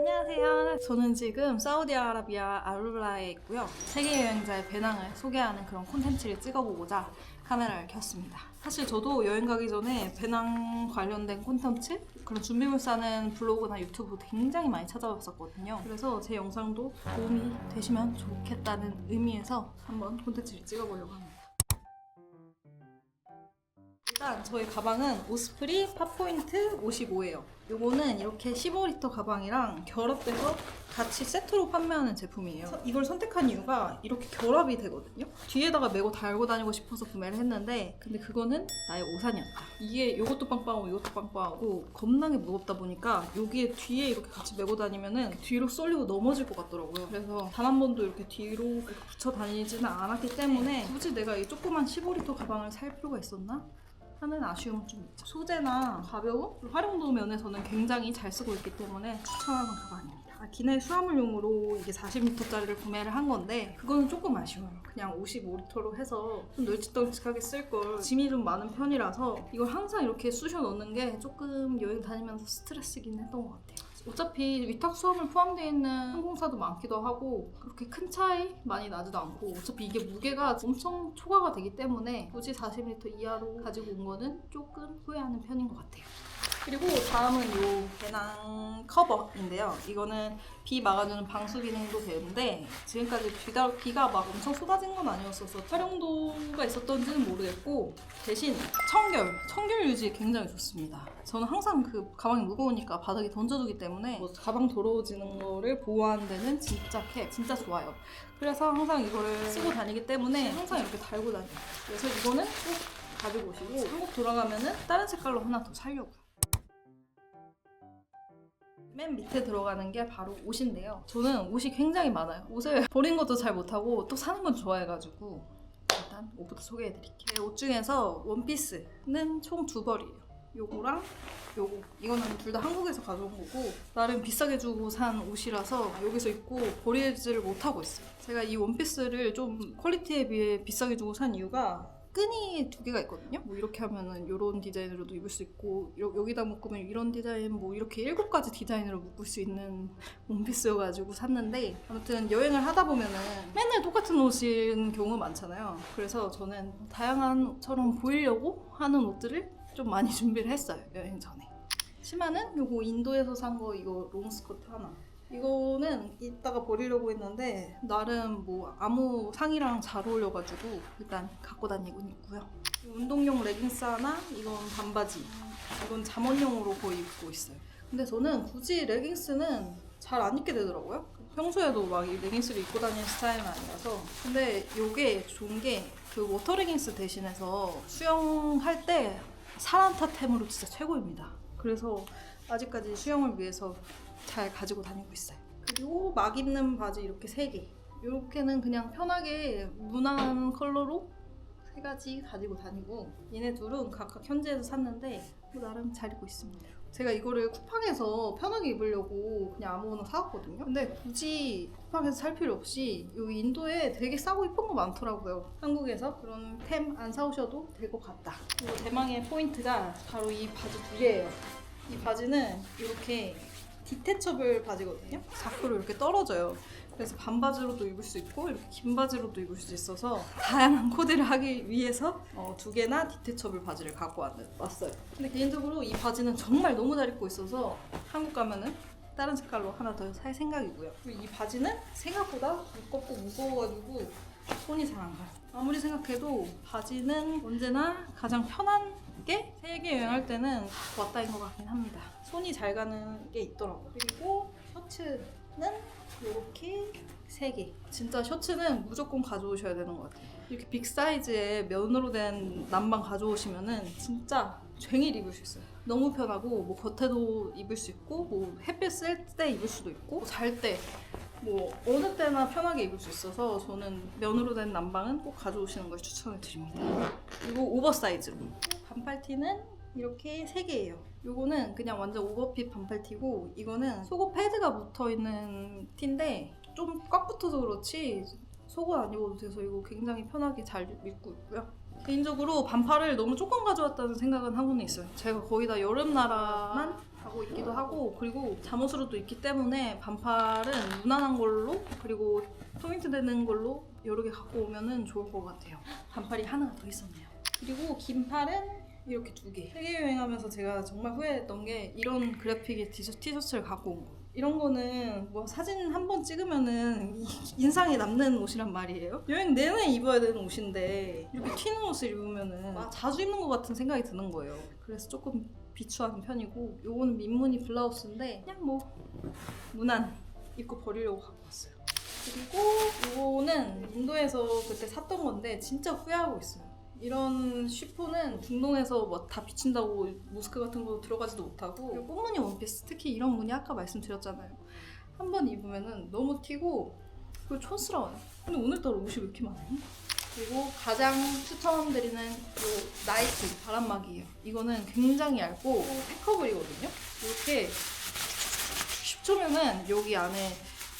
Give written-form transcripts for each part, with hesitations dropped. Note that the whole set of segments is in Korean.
안녕하세요. 저는 지금 사우디아라비아 알룰라에 있고요. 세계 여행자의 배낭을 소개하는 그런 콘텐츠를 찍어보고자 카메라를 켰습니다. 사실 저도 여행 가기 전에 배낭 관련된 콘텐츠, 그런 준비물 싸는 블로그나 유튜브 굉장히 많이 찾아봤었거든요. 그래서 제 영상도 도움이 되시면 좋겠다는 의미에서 한번 콘텐츠를 찍어보려고 합니다. 일단 저희 가방은 오스프리 팝포인트 55예요. 요거는 이렇게 15리터 가방이랑 결합돼서 같이 세트로 판매하는 제품이에요. 이걸 선택한 이유가 이렇게 결합이 되거든요. 뒤에다가 메고 달고 다니고 싶어서 구매를 했는데 근데 그거는 나의 오산이었다. 이게 요것도 빵빵하고 이것도 빵빵하고 겁나게 무겁다 보니까 여기에 뒤에 이렇게 같이 메고 다니면은 뒤로 쏠리고 넘어질 것 같더라고요. 그래서 단 한 번도 이렇게 뒤로 이렇게 붙여 다니지는 않았기 때문에 굳이 내가 이 조그만 15리터 가방을 살 필요가 있었나? 하는 아쉬움은 좀 있죠. 소재나 가벼움, 활용도 면에서는 굉장히 잘 쓰고 있기 때문에 추천하는 가방입니다. 기내 수화물용으로 이게 40리터짜리를 구매를 한 건데 그거는 조금 아쉬워요. 그냥 55리터로 해서 좀 널찍널찍하게 쓸 걸. 짐이 좀 많은 편이라서 이걸 항상 이렇게 쑤셔 넣는 게 조금 여행 다니면서 스트레스긴 했던 것 같아요. 어차피 위탁 수화물 포함되어 있는 항공사도 많기도 하고 그렇게 큰 차이 많이 나지도 않고 어차피 이게 무게가 엄청 초과가 되기 때문에 굳이 40리터 이하로 가지고 온 거는 조금 후회하는 편인 것 같아요. 그리고 다음은 이 배낭 커버인데요. 이거는 비 막아주는 방수 기능도 되는데 지금까지 비가 막 엄청 쏟아진 건 아니었어서 활용도가 있었던지는 모르겠고 대신 청결 유지에 굉장히 좋습니다. 저는 항상 그 가방이 무거우니까 바닥에 던져두기 때문에 가방 더러워지는 거를 보호하는 데는 진짜 좋아요. 그래서 항상 이거를 쓰고 다니기 때문에 항상 이렇게 달고 다녀요. 그래서 이거는 꼭 가지고 오시고 한국 돌아가면은 다른 색깔로 하나 더 사려고요. 맨 밑에 들어가는 게 바로 옷인데요. 저는 옷이 굉장히 많아요. 옷을 버린 것도 잘 못하고 또 사는 건 좋아해가지고 일단 옷부터 소개해드릴게요. 옷 중에서 원피스는 총 2벌이에요. 요거랑 요거. 이거는 둘 다 한국에서 가져온 거고 나름 비싸게 주고 산 옷이라서 여기서 입고 버리지를 못하고 있어요. 제가 이 원피스를 좀 퀄리티에 비해 비싸게 주고 산 이유가 끈이 2개가 있거든요. 뭐 이렇게 하면은 이런 디자인으로도 입을 수 있고 여기다 묶으면 이런 디자인, 뭐 이렇게 7가지 디자인으로 묶을 수 있는 원피스여가지고 샀는데 아무튼 여행을 하다 보면은 맨날 똑같은 옷인 경우가 많잖아요. 그래서 저는 다양한 옷처럼 보이려고 하는 옷들을 좀 많이 준비를 했어요. 여행 전에. 치마는 요거 인도에서 산 거 이거 롱스커트 하나. 이거는 이따가 버리려고 했는데 나름 뭐 아무 상의랑 잘 어울려가지고 일단 갖고 다니고 있고요. 운동용 레깅스 하나, 이건 반바지. 이건 잠원용으로 거의 입고 있어요. 근데 저는 굳이 레깅스는 잘 안 입게 되더라고요. 평소에도 막 이 레깅스를 입고 다니는 스타일은 아니라서. 근데 이게 좋은 게 그 워터 레깅스 대신해서 수영할 때 사란타템으로 진짜 최고입니다. 그래서 아직까지 수영을 위해서 잘 가지고 다니고 있어요. 그리고 막 입는 바지 이렇게 3개. 이렇게는 그냥 편하게 무난한 컬러로 3가지 가지고 다니고 얘네 둘은 각각 현지에서 샀는데 나름 잘 입고 있습니다. 제가 이거를 쿠팡에서 편하게 입으려고 그냥 아무거나 사왔거든요. 근데 굳이 쿠팡에서 살 필요 없이 여기 인도에 되게 싸고 이쁜 거 많더라고요. 한국에서 그런 템 안 사오셔도 될 것 같다. 그리고 대망의 포인트가 바로 이 바지 2개예요. 이 바지는 이렇게 디태처블 바지거든요. 밖으로 이렇게 떨어져요. 그래서 반바지로도 입을 수 있고 이렇게 긴 바지로도 입을 수 있어서 다양한 코디를 하기 위해서 2개나 디태처블 바지를 갖고 왔어요. 근데 개인적으로 이 바지는 정말 너무 잘 입고 있어서 한국 가면은 다른 색깔로 하나 더 살 생각이고요. 그리고 이 바지는 생각보다 두껍고 무거워가지고 손이 잘 안 가요. 아무리 생각해도 바지는 언제나 가장 편한 게 세계 여행할 때는 왔다인 것 같긴 합니다. 손이 잘 가는 게 있더라고요. 그리고 셔츠는 이렇게 3개. 진짜 셔츠는 무조건 가져오셔야 되는 것 같아요. 이렇게 빅 사이즈의 면으로 된 남방 가져오시면은 진짜 쟁일 입을 수 있어요. 너무 편하고 뭐 겉에도 입을 수 있고 뭐 햇빛 셀 때 입을 수도 있고 뭐 잘 때 뭐 어느 때나 편하게 입을 수 있어서 저는 면으로 된 남방은 꼭 가져오시는 걸 추천을 드립니다. 그리고 오버사이즈로. 반팔티는 이렇게 3개예요. 요거는 그냥 완전 오버핏 반팔티고 이거는 속옷 패드가 붙어있는 티인데 좀 꽉 붙어서 그렇지 속옷 안 입어도 돼서 이거 굉장히 편하게 잘 입고 있고요. 개인적으로 반팔을 너무 조금 가져왔다는 생각은 하고는 있어요. 제가 거의 다 여름 나라만 가고 있기도 하고, 그리고 잠옷으로 도 있기 때문에 반팔은 무난한 걸로, 그리고 포인트 되는 걸로 여러 개 갖고 오면 좋을 것 같아요. 반팔이 하나가 더 있었네요. 그리고 긴 팔은 이렇게 2개. 세계 여행하면서 제가 정말 후회했던 게 이런 그래픽의 티셔츠를 갖고 온 거. 이런 거는 뭐 사진 한 번 찍으면은 인상이 남는 옷이란 말이에요. 여행 내내 입어야 되는 옷인데 이렇게 튀는 옷을 입으면은 자주 입는 것 같은 생각이 드는 거예요. 그래서 조금 비추하는 편이고, 요거는 민무늬 블라우스인데 그냥 뭐 무난 입고 버리려고 갖고 왔어요. 그리고 요거는 인도에서 그때 샀던 건데 진짜 후회하고 있어요. 이런 쉬폰은 중동에서 뭐 다 비친다고 모스크 같은 거 들어가지도 못하고, 그리고 꽃무늬 원피스, 특히 이런 무늬 아까 말씀드렸잖아요. 한 번 입으면 너무 튀고 그리고 촌스러워요. 근데 오늘따라 옷이 왜 이렇게 많아요? 그리고 가장 추천드리는 요 나이키 바람막이에요. 이거는 굉장히 얇고 팩커블이거든요. 이렇게 10초면은 여기 안에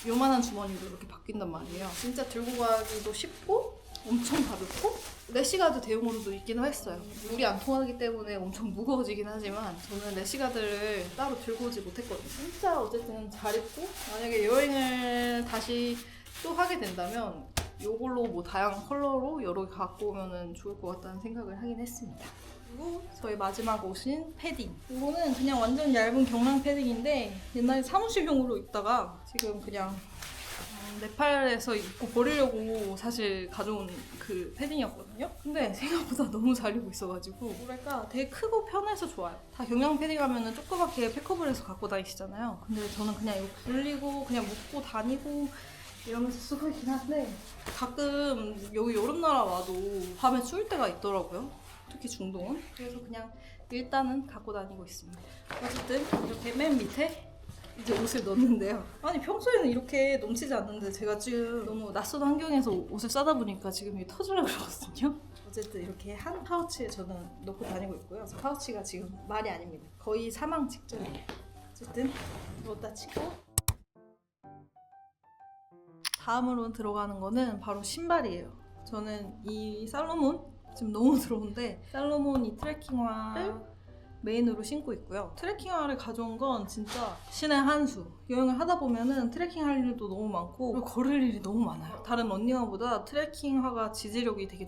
요만한 주머니로 이렇게 바뀐단 말이에요. 진짜 들고 가기도 쉽고 엄청 가볍고 래시가드 대용으로도 있긴 했어요. 물이 안 통하기 때문에 엄청 무거워지긴 하지만 저는 래시가드를 따로 들고 오지 못했거든요. 진짜 어쨌든 잘 입고, 만약에 여행을 다시 또 하게 된다면 이걸로 뭐 다양한 컬러로 여러 개 갖고 오면 좋을 것 같다는 생각을 하긴 했습니다. 그리고 저희 마지막 옷인 패딩. 이거는 그냥 완전 얇은 경량 패딩인데 옛날에 사무실용으로 입다가 지금 그냥 네팔에서 입고 버리려고 사실 가져온 그 패딩이었거든요. 근데 생각보다 너무 잘 입고 있어가지고 뭐랄까 되게 크고 편해서 좋아요. 다 경량 패딩 하면은 조그맣게 팩커블에서 갖고 다니시잖아요. 근데 저는 그냥 이거 굴리고 그냥 묶고 다니고 이러면서 쓰고 있긴 한데, 가끔 여기 여름나라 와도 밤에 추울 때가 있더라고요. 특히 중동은. 그래서 그냥 일단은 갖고 다니고 있습니다. 어쨌든 이렇게 맨 밑에 이제 옷을 넣는데요. 아니 평소에는 이렇게 넘치지 않는데 제가 지금 너무 낯선 환경에서 옷을 싸다 보니까 지금 이게 터지려고 그러거든요. 어쨌든 이렇게 한 파우치에 저는 넣고 다니고 있고요. 파우치가 지금 말이 아닙니다. 거의 사망 직전이에요. 어쨌든 넣었다 치고, 다음으로 들어가는 거는 바로 신발이에요. 저는 이 살로몬 지금 너무 들어온데 살로몬 이 트레킹화를 메인으로 신고 있고요. 트레킹화를 가져온 건 진짜 신의 한 수. 여행을 하다 보면은 트레킹 할 일도 너무 많고 그리고 걸을 일이 너무 많아요. 다른 런닝화보다 트레킹화가 지지력이 되게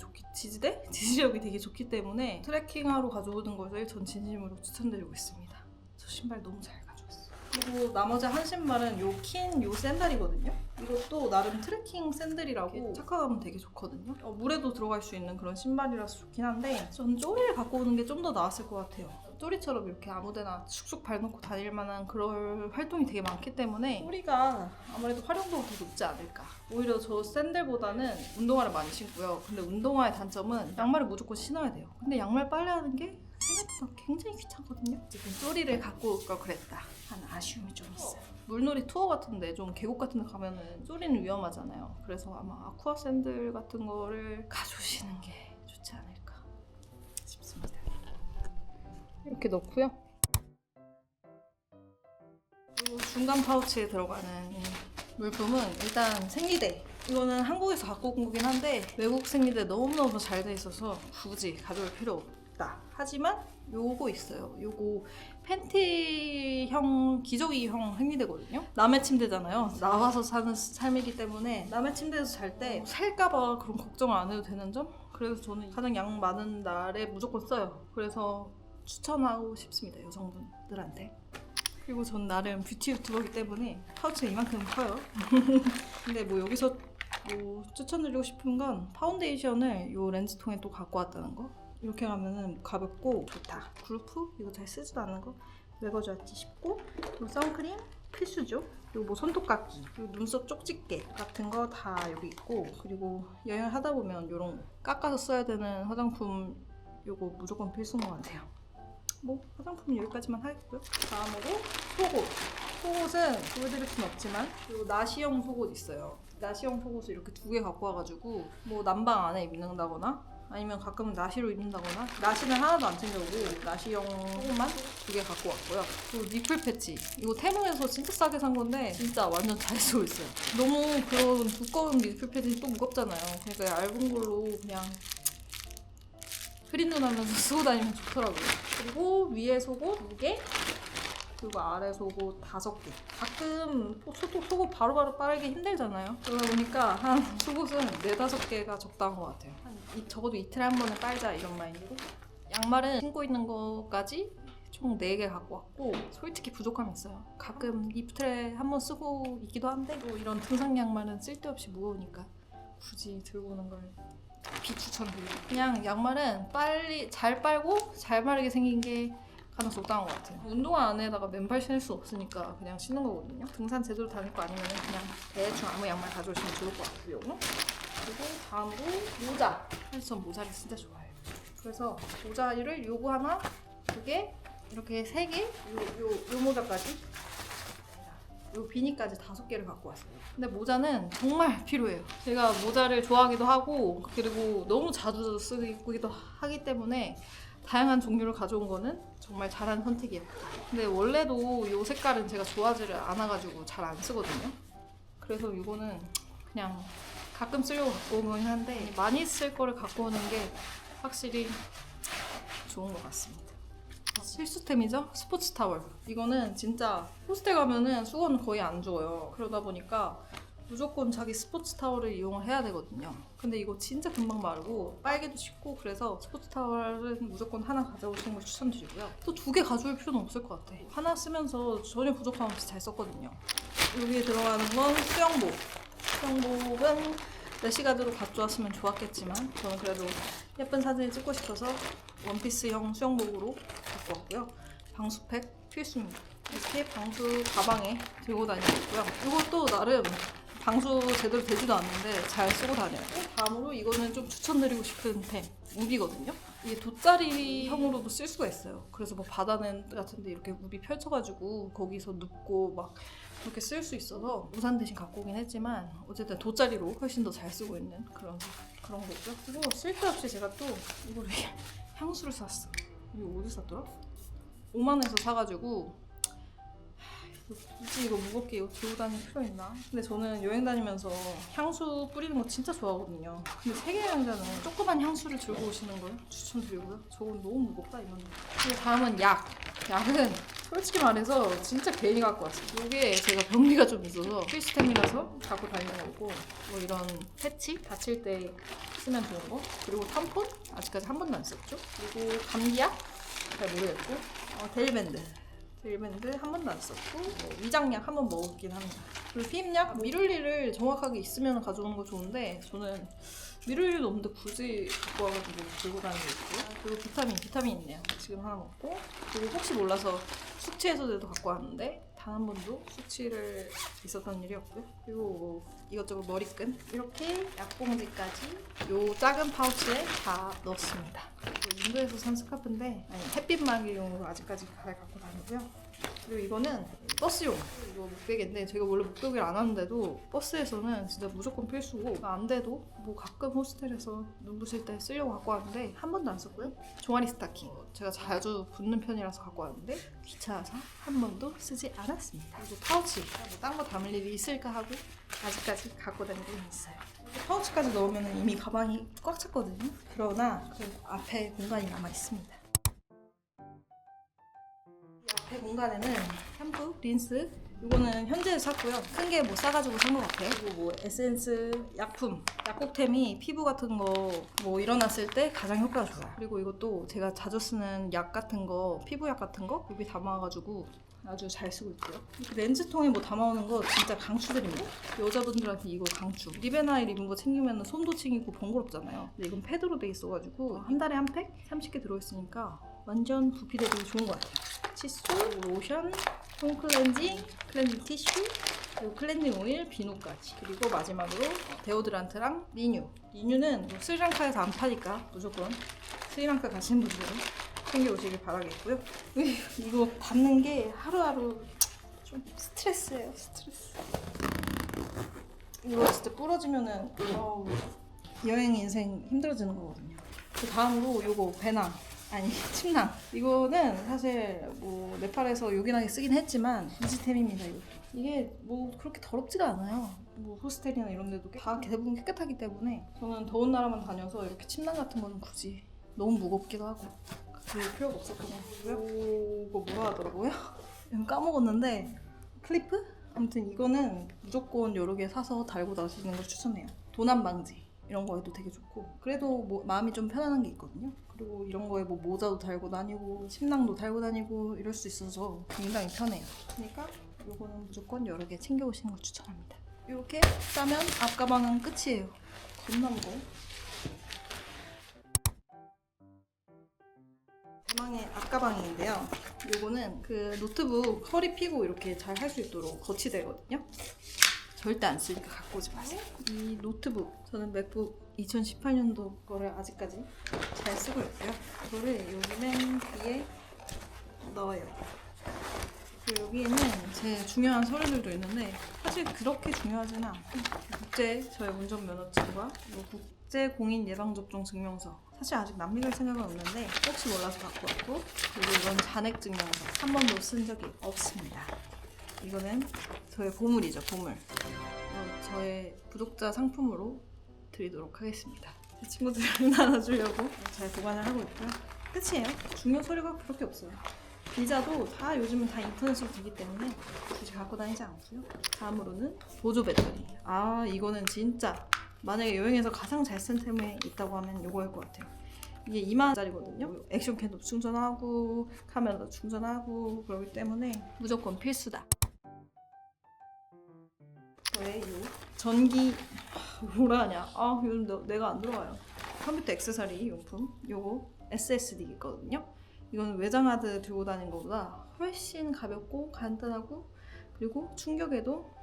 지지력이 되게 좋기 때문에 트레킹화로 가져오는 것을 전 진심으로 추천드리고 있습니다. 저 신발 너무 잘 가져왔어요. 그리고 나머지 한 신발은 요 킨 요 샌들이거든요. 이것도 나름 트레킹 샌들이라고 착화감은 되게 좋거든요. 물에도 들어갈 수 있는 그런 신발이라서 좋긴 한데 전 쪼리를 갖고 오는 게 좀 더 나았을 것 같아요. 쪼리처럼 이렇게 아무데나 슉슉 발놓고 다닐 만한 그런 활동이 되게 많기 때문에 쪼리가 아무래도 활용도가 더 높지 않을까. 오히려 저 샌들보다는 운동화를 많이 신고요. 근데 운동화의 단점은 양말을 무조건 신어야 돼요. 근데 양말 빨래하는 게 생각보다 굉장히 귀찮거든요. 지금 쪼리를 갖고 올 걸 그랬다 하는 아쉬움이 좀 있어요. 물놀이 투어 같은데 좀 계곡 같은 데 가면은 쪼리는 위험하잖아요. 그래서 아마 아쿠아 샌들 같은 거를 가져오시는 게 좋지 않을까 싶습니다. 이렇게 넣고요. 그리고 중간 파우치에 들어가는 물품은 일단 생리대. 이거는 한국에서 갖고 온 거긴 한데 외국 생리대 너무너무 잘 돼 있어서 굳이 가져올 필요 없다. 하지만 요거 있어요. 요거 팬티형, 기저귀형 생리대거든요. 남의 침대잖아요. 나와서 사는 삶이기 때문에 남의 침대에서 잘 때 살까봐 그런 걱정을 안 해도 되는 점? 그래서 저는 가장 양 많은 날에 무조건 써요. 그래서 추천하고 싶습니다, 여성분들한테. 그리고 전 나름 뷰티 유튜버이기 때문에 파우치가 이만큼 커요. 근데 뭐 여기서 뭐 추천드리고 싶은 건 파운데이션을 요 렌즈통에 또 갖고 왔다는 거. 이렇게 하면은 가볍고 좋다. 그루프 이거 잘 쓰지도 않는 거 왜 가져왔지 싶고, 그리고 선크림 필수죠. 그리고 뭐 손톱깎이, 그리고 눈썹 쪽집게 같은 거 다 여기 있고, 그리고 여행을 하다 보면 요런 깎아서 써야 되는 화장품 요거 무조건 필수인 것 같아요. 뭐 화장품은 여기까지만 하겠고요. 다음으로 속옷. 속옷은 보여드릴 순 없지만 그리고 나시형 속옷 있어요. 나시형 속옷을 이렇게 2개 갖고 와가지고 뭐 난방 안에 입는다거나 아니면 가끔은 나시로 입는다거나, 나시는 하나도 안 챙겨오고 나시형 속옷만 2개 갖고 왔고요. 그리고 니플 패치. 이거 테무에서 진짜 싸게 산 건데 진짜 완전 잘 쓰고 있어요. 너무 그런 두꺼운 니플 패치는 또 무겁잖아요. 그러니까 얇은 걸로 그냥 흐린 눈 하면서 쓰고 다니면 좋더라고요. 그리고 위에 속옷 2개, 그리고 아래 속옷 5개. 가끔 속옷 바로바로 빨기 힘들잖아요. 그러다 보니까 한 속옷은 4-5개가 적당한 것 같아요. 적어도 이틀에 한 번은 빨자 이런 마인드로. 양말은 신고 있는 것까지 총 4개 갖고 왔고 솔직히 부족함이 있어요. 가끔 이틀에 한 번 쓰고 있기도 한데 또 이런 등산 양말은 쓸데없이 무거우니까 굳이 들고 오는 걸 비추천드리고, 그냥 양말은 빨리 잘 빨고 잘 마르게 생긴 게 가장 적당한 것 같아요. 운동화 안에다가 맨발 신을 수 없으니까 그냥 신는 거거든요. 등산 제대로 다닐 거 아니면 그냥 대충 아무 양말 가져오시면 좋을 것 같고요. 그리고 다음으로 모자. 사실 전 모자를 진짜 좋아해요. 그래서 모자를 요거 하나, 2개, 이렇게 3개, 요 모자까지, 요 비니까지 5개를 갖고 왔어요. 근데 모자는 정말 필요해요. 제가 모자를 좋아하기도 하고 그리고 너무 자주 쓰기도 하기 때문에 다양한 종류를 가져온 거는 정말 잘한 선택이에요. 근데 원래도 이 색깔은 제가 좋아하지를 않아가지고 잘 안 쓰거든요. 그래서 이거는 그냥 가끔 쓰려고 갖고 오긴 한데 많이 쓸 거를 갖고 오는 게 확실히 좋은 것 같습니다. 필수템이죠? 스포츠 타월. 이거는 진짜 호스텔 가면은 수건은 거의 안 줘요. 그러다 보니까 무조건 자기 스포츠 타월을 이용을 해야 되거든요. 근데 이거 진짜 금방 마르고 빨기도 쉽고, 그래서 스포츠 타월은 무조건 하나 가져오시는 걸 추천드리고요. 또 2개 가져올 필요는 없을 것 같아. 하나 쓰면서 전혀 부족함 없이 잘 썼거든요. 여기에 들어가는 건 수영복. 수영복은 래시가드로 가져왔으면 좋았겠지만 저는 그래도 예쁜 사진을 찍고 싶어서 원피스형 수영복으로 갖고 왔고요. 방수팩 필수입니다. 이렇게 방수 가방에 들고 다니고 있고요. 이것도 나름 방수 제대로 되지도 않는데 잘 쓰고 다녀요. 다음으로 이거는 좀 추천드리고 싶은 템, 우비거든요. 이게 돗자리형으로도 쓸 수가 있어요. 그래서 뭐 바다 같은 데 이렇게 우비 펼쳐가지고 거기서 눕고 막 그렇게 쓸 수 있어서 우산 대신 갖고 오긴 했지만 어쨌든 돗자리로 훨씬 더 잘 쓰고 있는 그런 거고요. 그리고 쓸데없이 제가 또 이거를 향수를 샀어. 이거 어디 샀더라? 5만 원에서 사가지고 굳이 이거 무겁게 이거 들고 다닐 필요 있나? 근데 저는 여행 다니면서 향수 뿌리는 거 진짜 좋아하거든요. 근데 세계 여행자는 조그만 향수를 들고 오시는 걸 추천드리고요. 저건 너무 무겁다 이건. 그리고 다음은 약. 약은 솔직히 말해서 진짜 괜히 갖고 왔어요. 이게 제가 변비가 좀 있어서 필수템이라서 갖고 다니는 거고, 뭐 이런 패치 다칠 때 쓰면 좋은 거, 그리고 탐폰 아직까지 한 번도 안 썼죠. 그리고 감기약 잘 모르겠고, 데일밴드 한 번도 안 썼고, 위장약 한 번 먹었긴 합니다. 그리고 피임약, 미룰리를 정확하게 있으면 가져오는 거 좋은데 저는 미룰리도 없는데 굳이 갖고 와가지고 들고 다니고 있고, 그리고 비타민 있네요. 지금 하나 먹고, 그리고 혹시 몰라서 숙취 해소제도 갖고 왔는데 단 한 번도 숙취를 있었던 일이 없고요. 그리고 뭐 이것저것 머리끈, 이렇게 약봉지까지 요 작은 파우치에 다 넣었습니다. 인도에서 산 스카프인데 햇빛 막이용으로 아직까지 잘 갖고 다니고요. 그리고 이거는 버스용, 이거 목베개인데 제가 원래 목베개를 안 하는데도 버스에서는 진짜 무조건 필수고, 안 돼도 뭐 가끔 호스텔에서 눈부실 때 쓰려고 갖고 왔는데 한 번도 안 썼고요. 종아리 스타킹, 제가 자주 붙는 편이라서 갖고 왔는데 귀찮아서 한 번도 쓰지 않았습니다. 그리고 파우치, 뭐 딴 거 담을 일이 있을까 하고 아직까지 갖고 다니고 있어요. 파우치까지 넣으면 이미 가방이 꽉 찼거든요. 그러나 그 앞에 공간이 남아 있습니다. 앞에 공간에는 샴푸, 린스, 이거는 현지에서 샀고요. 큰 게 뭐 싸가지고 산 것 같아요. 그리고 뭐 에센스, 약품, 약국템이 피부 같은 거 뭐 일어났을 때 가장 효과가 좋아요. 그리고 이것도 제가 자주 쓰는 약 같은 거, 피부약 같은 거 여기 담아가지고 아주 잘 쓰고 있고요. 이렇게 렌즈통에 뭐 담아오는 거 진짜 강추드립니다. 여자분들한테 이거 강추. 리베나일 입은 거 챙기면 손도 ting이고 번거롭잖아요. 근데 이건 패드로 돼 있어가지고 한 달에 한 팩? 30개 들어있으니까 완전 부피 대비 좋은 것 같아요. 칫솔, 로션, 홈 클렌징 티슈, 그리고 클렌징 오일, 비누까지. 그리고 마지막으로 데오드란트랑 리뉴는 뭐 스리랑카에서 안 파니까 무조건 스리랑카 가시는 분들은 챙겨오시길 바라겠고요. 이거 받는 게 하루하루 좀 스트레스예요. 이거 진짜 부러지면은 여행 인생 힘들어지는 거거든요. 그 다음으로 요거 침낭. 이거는 사실 뭐 네팔에서 요긴하게 쓰긴 했지만 이지템입니다. 이게 뭐 그렇게 더럽지가 않아요. 뭐 호스텔이나 이런 데도 다 대부분 깨끗하기 때문에 저는 더운 나라만 다녀서 이렇게 침낭 같은 거는 굳이 너무 무겁기도 하고 그럴 필요가 없었던 것 같고요. 이거 뭐라 하더라고요? 까먹었는데 클리프? 아무튼 이거는 무조건 여러 개 사서 달고 다니시는 걸 추천해요. 도난 방지 이런 거에도 되게 좋고, 그래도 뭐 마음이 좀 편안한 게 있거든요. 그리고 이런 거에 뭐 모자도 달고 다니고 침낭도 달고 다니고 이럴 수 있어서 굉장히 편해요. 그러니까 이거는 무조건 여러 개 챙겨 오시는 걸 추천합니다. 이렇게 싸면 앞가방은 끝이에요. 겁나 무거워. 대망의 앞가방인데요. 요거는 그 노트북 허리 펴고 이렇게 잘 할 수 있도록 거치대거든요. 절대 안 쓰니까 갖고 오지 마세요. 이 노트북, 저는 맥북 2018년도 거를 아직까지 잘 쓰고 있고요. 이거를 여기 맨 뒤에 넣어요. 그리고 여기에는 제 중요한 서류들도 있는데 사실 그렇게 중요하지는 않고, 저의 운전면허증과 국제 공인 예방접종 증명서, 사실 아직 남미갈 생각은 없는데 혹시 몰라서 갖고 왔고, 그리고 이건 잔액 증명서, 한 번도 쓴 적이 없습니다. 이거는 저의 보물이죠, 보물. 저의 구독자 상품으로 드리도록 하겠습니다. 제 친구들을 나눠주려고 잘 보관을 하고 있고요. 끝이에요. 중요 서류가 그렇게 없어요. 비자도 다 요즘은 다 인터넷으로 되기 때문에 굳이 갖고 다니지 않고요. 다음으로는 보조 배터리. 이거는 진짜 만약에 여행에서 가장 잘 쓴 템에 있다고 하면 이거일 것 같아요. 이게 2만원짜리거든요. 액션캠도 충전하고 카메라도 충전하고 그러기 때문에 무조건 필수다. 저의 요 전기 뭐라 하냐, 요즘 내가 안 들어와요. 컴퓨터 액세서리 용품, 요거 SSD 있거든요. 이거는 외장 하드 들고 다니는 것보다 훨씬 가볍고 간단하고, 그리고 충격에도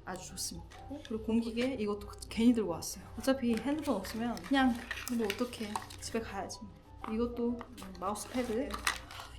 아주 좋습니다. 그리고 공기계 이것도 괜히 들고 왔어요. 어차피 핸드폰 없으면 그냥 뭐 어떡해, 집에 가야지. 이것도 마우스 패드,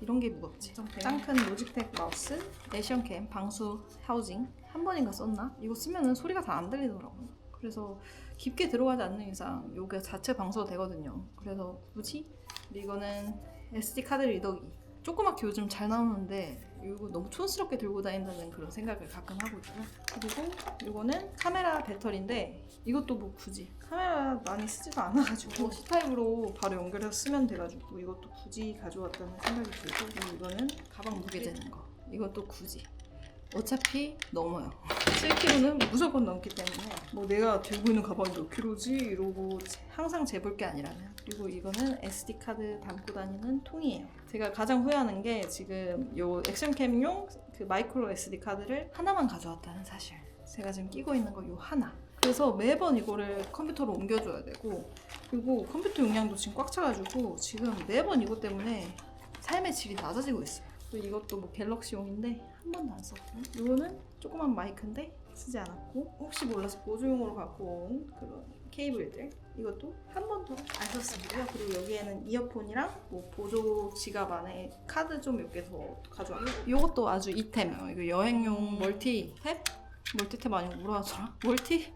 이런 게 무겁지. 짱큰 로직텍 마우스, 액션캠 방수 하우징 한 번인가 썼나? 이거 쓰면은 소리가 다 안 들리더라고요. 그래서 깊게 들어가지 않는 이상 이게 자체 방수가 되거든요. 그래서 굳이. 이거는 SD 카드 리더기. 조그맣게 요즘 잘 나오는데 이거 너무 촌스럽게 들고 다닌다는 그런 생각을 가끔 하고 있고요. 그리고 이거는 카메라 배터리인데 이것도 뭐 굳이 카메라 많이 쓰지도 않아가지고 C타입으로 바로 연결해서 쓰면 돼가지고 이것도 굳이 가져왔다는 생각이 들고, 그리고 이거는 가방 무게 재는 거, 이것도 굳이. 어차피 넘어요. 7kg는 무조건 넘기 때문에 뭐 내가 들고 있는 가방이 몇 킬로지 이러고 항상 재볼 게 아니라면. 그리고 이거는 SD 카드 담고 다니는 통이에요. 제가 가장 후회하는 게 지금 요 액션캠용 그 마이크로 SD 카드를 하나만 가져왔다는 사실. 제가 지금 끼고 있는 거 요 하나. 그래서 매번 이거를 컴퓨터로 옮겨줘야 되고, 그리고 컴퓨터 용량도 지금 꽉 차가지고 지금 매번 이것 때문에 삶의 질이 낮아지고 있어요. 또 이것도 뭐 갤럭시용인데 한 번도 안 썼고, 이거는 조그만 마이크인데 쓰지 않았고, 혹시 몰라서 보조용으로 갖고 온 그런 케이블들, 이것도 한 번도 안 썼습니다. 그리고 여기에는 이어폰이랑 뭐 보조 지갑 안에 카드 좀 몇 개 더 가져왔고, 이것도 아주 이템이에요. 이거 여행용 멀티탭? 멀티탭 아니고 뭐라 하더라? 멀티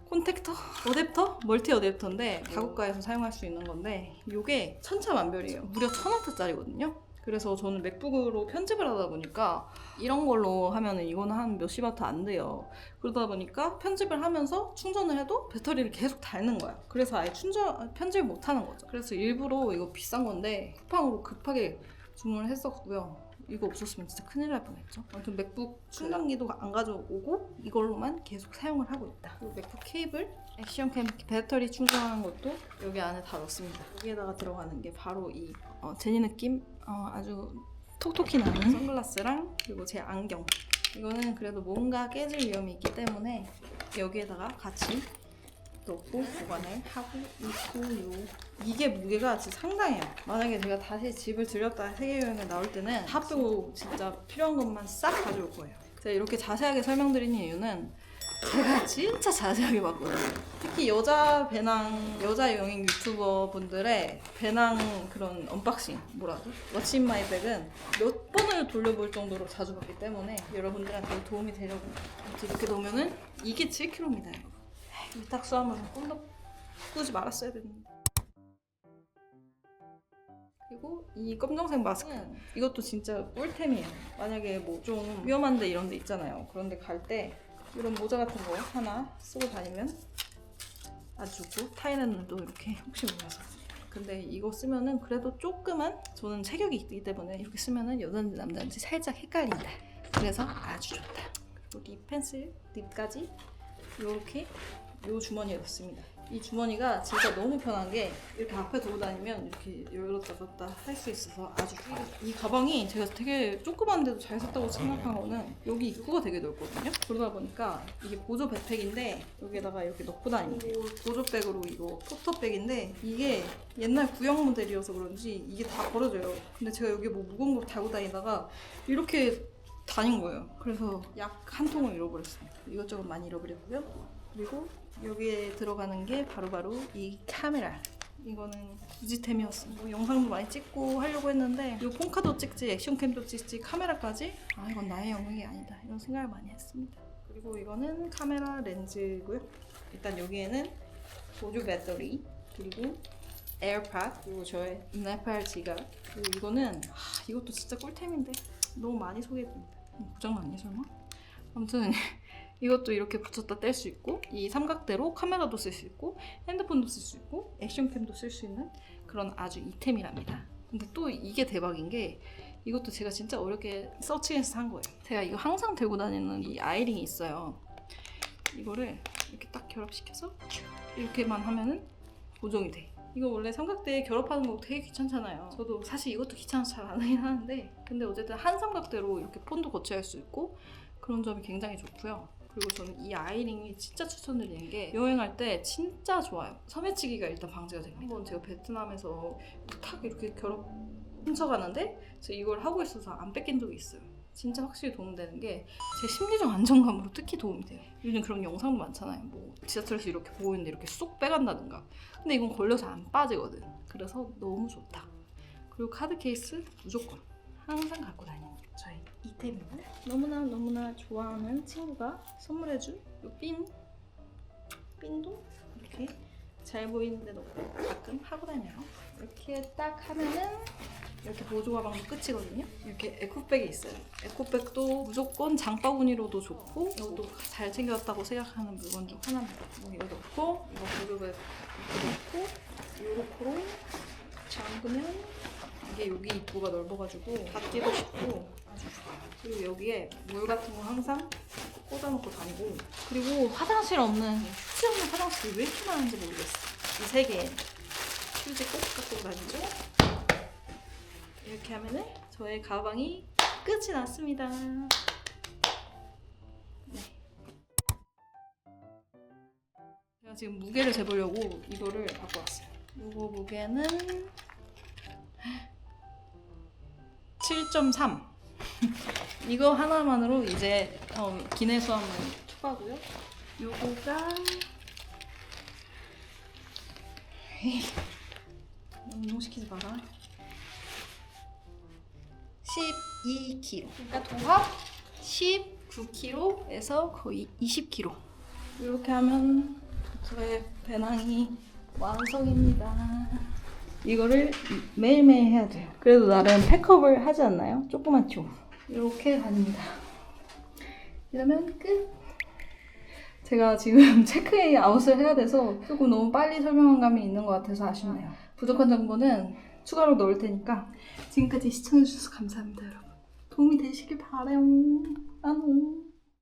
콘택터? 어댑터? 멀티 어댑터인데 가구가에서 사용할 수 있는 건데 이게 천차만별이에요. 무려 1,000W짜리거든요. 그래서 저는 맥북으로 편집을 하다 보니까 이런 걸로 하면은 이거는 한 몇십 와트 안 돼요. 그러다 보니까 편집을 하면서 충전을 해도 배터리를 계속 닳는 거야. 그래서 아예 편집을 못 하는 거죠. 그래서 일부러 이거 비싼 건데 쿠팡으로 급하게 주문을 했었고요. 이거 없었으면 진짜 큰일 날 뻔했죠. 아무튼 맥북 충전기도 안 가져오고 이걸로만 계속 사용을 하고 있다. 그리고 맥북 케이블, 액션캠 배터리 충전하는 것도 여기 안에 다 넣습니다. 여기에다가 들어가는 게 바로 이 제니 느낌 아주 톡톡히 나는 선글라스랑, 그리고 제 안경. 이거는 그래도 뭔가 깨질 위험이 있기 때문에 여기에다가 같이 넣고 보관을 하고 있고요. 이게 무게가 진짜 상당해요. 만약에 제가 다시 집을 들렸다 세계여행을 나올 때는 다 빼고 진짜 필요한 것만 싹 가져올 거예요. 제가 이렇게 자세하게 설명드리는 이유는 제가 진짜 자세하게 봤거든요. 특히 여자 배낭, 여자 여행 유튜버 분들의 배낭 그런 언박싱, 뭐라도 What's in my bag은 몇 번을 돌려볼 정도로 자주 봤기 때문에 여러분들한테 도움이 되려고 이렇게 놓으면은 이게 7kg입니다. 위탁수하면 꿈도 꾸지 말았어야 됐는데. 그리고 이 검정색 마스크, 이것도 진짜 꿀템이에요. 만약에 뭐 좀 위험한데 이런 데 있잖아요. 그런 데 갈 때 이런 모자 같은 거 하나 쓰고 다니면 아주 좋고, 타이레놀도 이렇게 혹시 몰라서. 근데 이거 쓰면은 그래도 조금은, 저는 체격이 있기 때문에 이렇게 쓰면은 여자인지 남자인지 살짝 헷갈린다. 그래서 아주 좋다. 그리고 립 펜슬, 립까지 이렇게 이 주머니에 넣습니다. 이 주머니가 진짜 너무 편한 게 이렇게 앞에 두고 다니면 이렇게 열었다 닫았다 할 수 있어서 아주 좋아요. 이 가방이 제가 되게 조그만데도 잘 샀다고 생각한 거는 여기 입구가 되게 넓거든요. 그러다 보니까 이게 보조 백팩인데 여기에다가 이렇게 넣고 다니고 보조백으로 이거 포터백인데 이게 옛날 구형 모델이어서 그런지 이게 다 버려져요. 근데 제가 여기 뭐 무거운 거 달고 다니다가 이렇게 다닌 거예요. 그래서 약 한 통을 잃어버렸습니다. 이것저것 많이 잃어버렸고요. 그리고 여기에 들어가는 게 바로바로 이 카메라. 이거는 구지템이었습니다. 뭐 영상도 많이 찍고 하려고 했는데 이 폰카도 찍지 액션캠도 찍지 카메라까지? 아 이건 나의 영역이 아니다 이런 생각을 많이 했습니다. 그리고 이거는 카메라 렌즈고요. 일단 여기에는 보조 배터리 그리고 에어팟 그리고 저의 네팔 지갑 그리고 이거는 이것도 진짜 꿀템인데 너무 많이 소개해드립니다. 고장났니 설마? 아무튼 이것도 이렇게 붙였다 뗄 수 있고 이 삼각대로 카메라도 쓸 수 있고 핸드폰도 쓸 수 있고 액션캠도 쓸 수 있는 그런 아주 이템이랍니다. 근데 또 이게 대박인 게 이것도 제가 진짜 어렵게 서칭해서 산 거예요. 제가 이거 항상 들고 다니는 이 아이링이 있어요. 이거를 이렇게 딱 결합시켜서 이렇게만 하면은 고정이 돼. 이거 원래 삼각대 결합하는 거 되게 귀찮잖아요. 저도 사실 이것도 귀찮아서 잘 안 하긴 하는데 근데 어쨌든 한 삼각대로 이렇게 폰도 거치할 수 있고 그런 점이 굉장히 좋고요. 그리고 저는 이 아이링이 진짜 추천드리는 게 여행할 때 진짜 좋아요. 소매치기가 일단 방지가 됩니다. 한번 제가 베트남에서 탁 이렇게 결합 훔쳐가는데 제가 이걸 하고 있어서 안 뺏긴 적이 있어요. 진짜 확실히 도움되는 게 제 심리적 안정감으로 특히 도움이 돼요. 요즘 그런 영상도 많잖아요. 뭐 지하철에서 이렇게 보고 있는데 이렇게 쏙 빼간다든가. 근데 이건 걸려서 안 빠지거든. 그래서 너무 좋다. 그리고 카드 케이스 무조건 항상 갖고 다니는 저의 이템입니다. 너무나 좋아하는 친구가 선물해준 이 핀도 이렇게 잘 보이는데 넣고 가끔 하고 다녀요. 이렇게 딱 하면은 이렇게 보조 가방도 끝이거든요. 이렇게 에코백이 있어요. 에코백도 무조건 장바구니로도 좋고 이것도 잘 챙겼다고 생각하는 물건 중 하나입니다. 이거 넣고 이거 보조백 이렇게 넣고 요렇게로 잠그면 이게 여기 입구가 넓어가지고 닫기도 쉽고 아주 좋아요. 그리고 여기에 물 같은 거 항상 꽂아놓고 다니고 그리고 화장실 없는 휴지 없는 화장실이 왜 이렇게 많은지 모르겠어. 이 세 개에 휴지 꼭 갖고 다니죠. 이렇게 하면은 저의 가방이 끝이 났습니다. 네. 제가 지금 무게를 재보려고 이거를 갖고 왔어요. 이거 무게는 7.3. 이거 하나만으로 이제 기내수화물 추가고요. 요거가 운동시키지 마라. 12kg. 그러니까 도합 19kg에서 거의 20kg. 이렇게 하면 저의 배낭이 완성입니다. 이거를 매일매일 해야 돼요. 그래도 나름 팩업을 하지 않나요? 조그맣죠? 이렇게 다닙니다. 이러면 끝! 제가 지금 체크인 아웃을 해야 돼서 조금 너무 빨리 설명한 감이 있는 것 같아서 아쉽네요. 부족한 정보는 추가로 넣을 테니까 지금까지 시청해주셔서 감사합니다, 여러분. 도움이 되시길 바라요. 안녕.